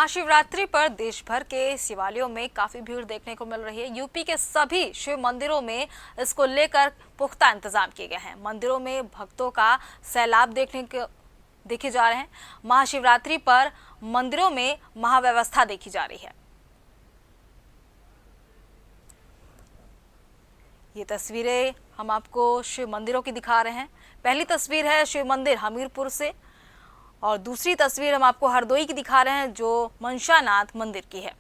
महाशिवरात्रि पर देश भर के शिवालयों में काफी भीड़ देखने को मिल रही है। यूपी के सभी शिव मंदिरों में इसको लेकर पुख्ता इंतजाम किए गए हैं। मंदिरों में भक्तों का सैलाब देखे जा रहे हैं। महाशिवरात्रि पर मंदिरों में महाव्यवस्था देखी जा रही है। ये तस्वीरें हम आपको शिव मंदिरों की दिखा रहे हैं। पहली तस्वीर है शिव मंदिर हमीरपुर से और दूसरी तस्वीर हम आपको हरदोई की दिखा रहे हैं जो मनशानाथ मंदिर की है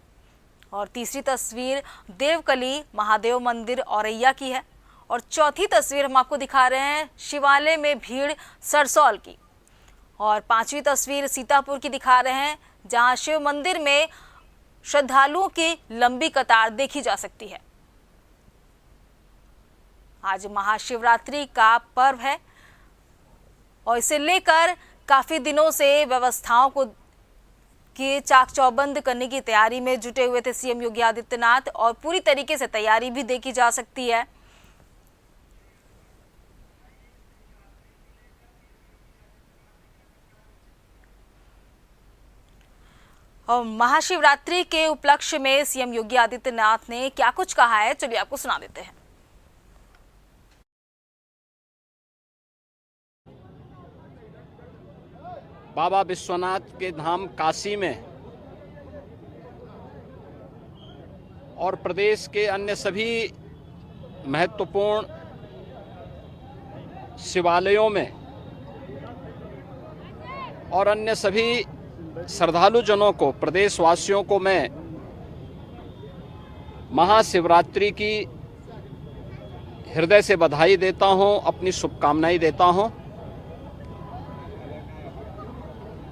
और तीसरी तस्वीर देवकली महादेव मंदिर औरैया की है और चौथी तस्वीर हम आपको दिखा रहे हैं शिवालय में भीड़ सरसौल की और पांचवी तस्वीर सीतापुर की दिखा रहे हैं जहां शिव मंदिर में श्रद्धालुओं की लंबी कतार देखी जा सकती है। आज महाशिवरात्रि का पर्व है और इसे लेकर काफी दिनों से व्यवस्थाओं को चाक चौबंद करने की तैयारी में जुटे हुए थे सीएम योगी आदित्यनाथ और पूरी तरीके से तैयारी भी देखी जा सकती है। और महाशिवरात्रि के उपलक्ष्य में सीएम योगी आदित्यनाथ ने क्या कुछ कहा है, चलिए आपको सुना देते हैं। बाबा विश्वनाथ के धाम काशी में और प्रदेश के अन्य सभी महत्वपूर्ण शिवालयों में और अन्य सभी श्रद्धालुजनों को, प्रदेशवासियों को मैं महाशिवरात्रि की हृदय से बधाई देता हूं, अपनी शुभकामनाएं देता हूं।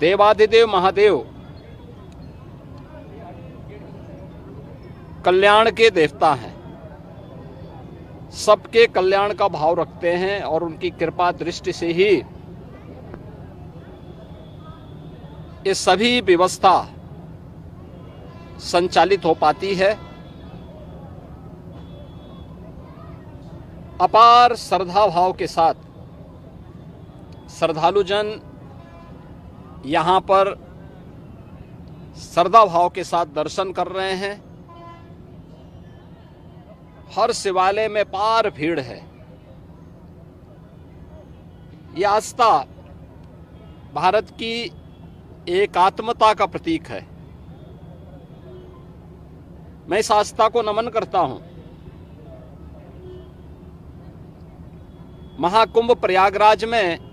देवाधिदेव महादेव कल्याण के देवता हैं, सबके कल्याण का भाव रखते हैं और उनकी कृपा दृष्टि से ही ये सभी व्यवस्था संचालित हो पाती है। अपार श्रद्धा भाव के साथ श्रद्धालुजन यहाँ पर श्रद्धा भाव के साथ दर्शन कर रहे हैं। हर शिवालय में पार भीड़ है। यह आस्था भारत की एकात्मता का प्रतीक है। मैं इस आस्था को नमन करता हूं। महाकुंभ प्रयागराज में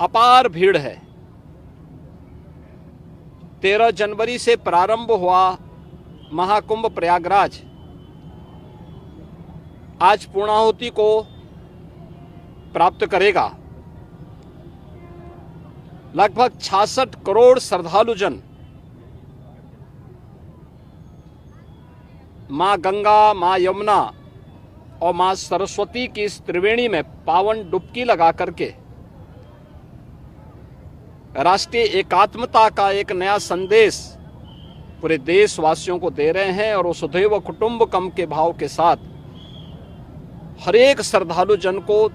अपार भीड़ है। 13 जनवरी से प्रारंभ हुआ महाकुंभ प्रयागराज आज पूर्णाहुति को प्राप्त करेगा। लगभग 66 करोड़ श्रद्धालुजन मां गंगा, मां यमुना और मां सरस्वती की इस त्रिवेणी में पावन डुबकी लगा करके राष्ट्रीय एकात्मता का एक नया संदेश पूरे देशवासियों को दे रहे हैं और वसुधैव कुटुंबकम के भाव के साथ हर एक श्रद्धालु जन को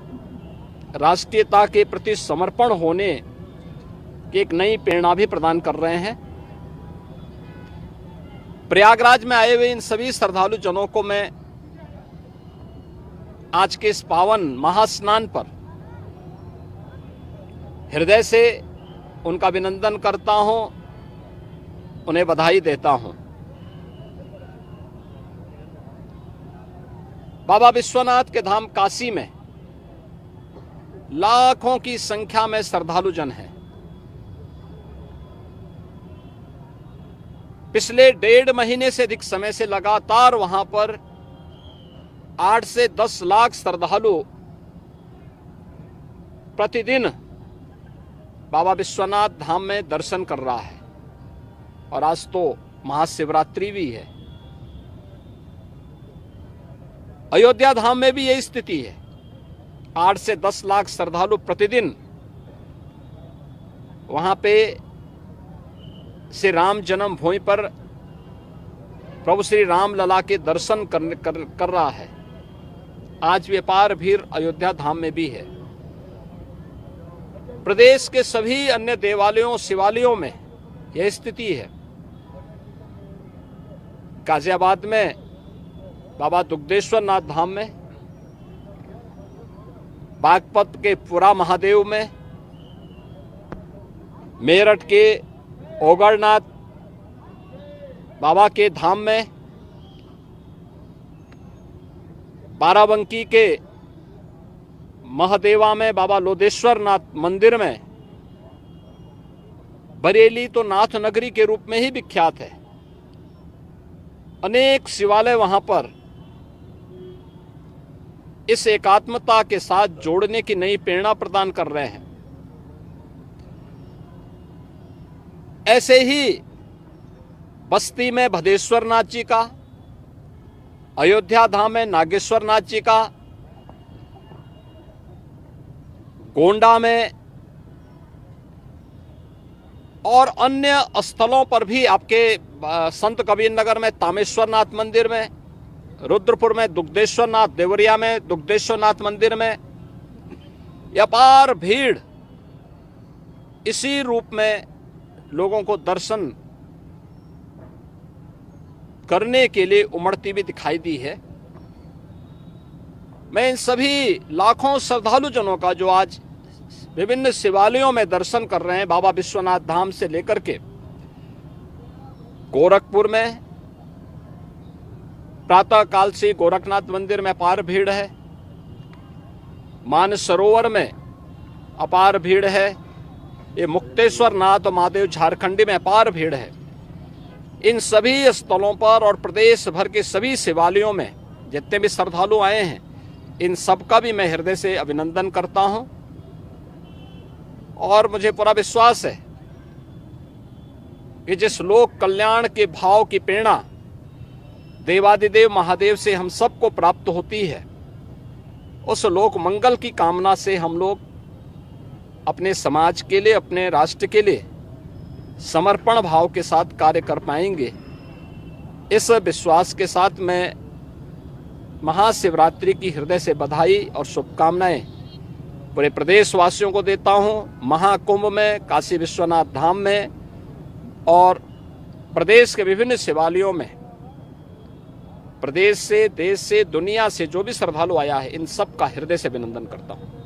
राष्ट्रीयता के प्रति समर्पण होने की एक नई प्रेरणा भी प्रदान कर रहे हैं। प्रयागराज में आए हुए इन सभी श्रद्धालु जनों को मैं आज के इस पावन महास्नान पर हृदय से उनका अभिनंदन करता हूं, उन्हें बधाई देता हूं। बाबा विश्वनाथ के धाम काशी में लाखों की संख्या में श्रद्धालुजन हैं। पिछले 1.5 महीने से अधिक समय से लगातार वहां पर 8 से 10 लाख श्रद्धालु प्रतिदिन बाबा विश्वनाथ धाम में दर्शन कर रहा है और आज तो महाशिवरात्रि भी है। अयोध्या धाम में भी यही स्थिति है। 8 से 10 लाख श्रद्धालु प्रतिदिन वहां पे श्री राम जन्मभूमि पर प्रभु श्री राम लला के दर्शन कर रहा है। आज व्यापार भीड़ अयोध्या धाम में भी है। प्रदेश के सभी अन्य देवालयों शिवालयों में यह स्थिति है। गाजियाबाद में बाबा दुग्धेश्वर नाथ धाम में, बागपत के पुरा महादेव में, मेरठ के ओगरनाथ बाबा के धाम में, बाराबंकी के महादेवा में बाबा लोधेश्वर नाथ मंदिर में, बरेली तो नाथ नगरी के रूप में ही विख्यात है। अनेक शिवालय वहां पर इस एकात्मता के साथ जोड़ने की नई प्रेरणा प्रदान कर रहे हैं। ऐसे ही बस्ती में भदेश्वर नाथ जी का, अयोध्या धाम में नागेश्वर नाथ जी का, गोंडा में और अन्य स्थलों पर भी आपके संत कबीर नगर में तामेश्वर नाथ मंदिर में, रुद्रपुर में दुग्धेश्वर नाथ, देवरिया में दुग्धेश्वर नाथ मंदिर में अपार भीड़ इसी रूप में लोगों को दर्शन करने के लिए उमड़ती भी दिखाई दी है। मैं इन सभी लाखों श्रद्धालु जनों का जो आज विभिन्न शिवालयों में दर्शन कर रहे हैं, बाबा विश्वनाथ धाम से लेकर के गोरखपुर में प्रातः काल से गोरखनाथ मंदिर में अपार भीड़ है, मानसरोवर में अपार भीड़ है, ये मुक्तेश्वर नाथ और महादेव झारखंडी में अपार भीड़ है। इन सभी स्थलों पर और प्रदेश भर के सभी शिवालयों में जितने भी श्रद्धालु आए हैं, इन सब का भी मैं हृदय से अभिनंदन करता हूं और मुझे पूरा विश्वास है कि जिस लोक कल्याण के भाव की प्रेरणा देवादिदेव महादेव से हम सबको प्राप्त होती है, उस लोक मंगल की कामना से हम लोग अपने समाज के लिए, अपने राष्ट्र के लिए समर्पण भाव के साथ कार्य कर पाएंगे। इस विश्वास के साथ मैं महाशिवरात्रि की हृदय से बधाई और शुभकामनाएं पूरे प्रदेशवासियों को देता हूं। महाकुंभ में, काशी विश्वनाथ धाम में और प्रदेश के विभिन्न शिवालयों में प्रदेश से, देश से, दुनिया से जो भी श्रद्धालु आया है, इन सब का हृदय से अभिनंदन करता हूं।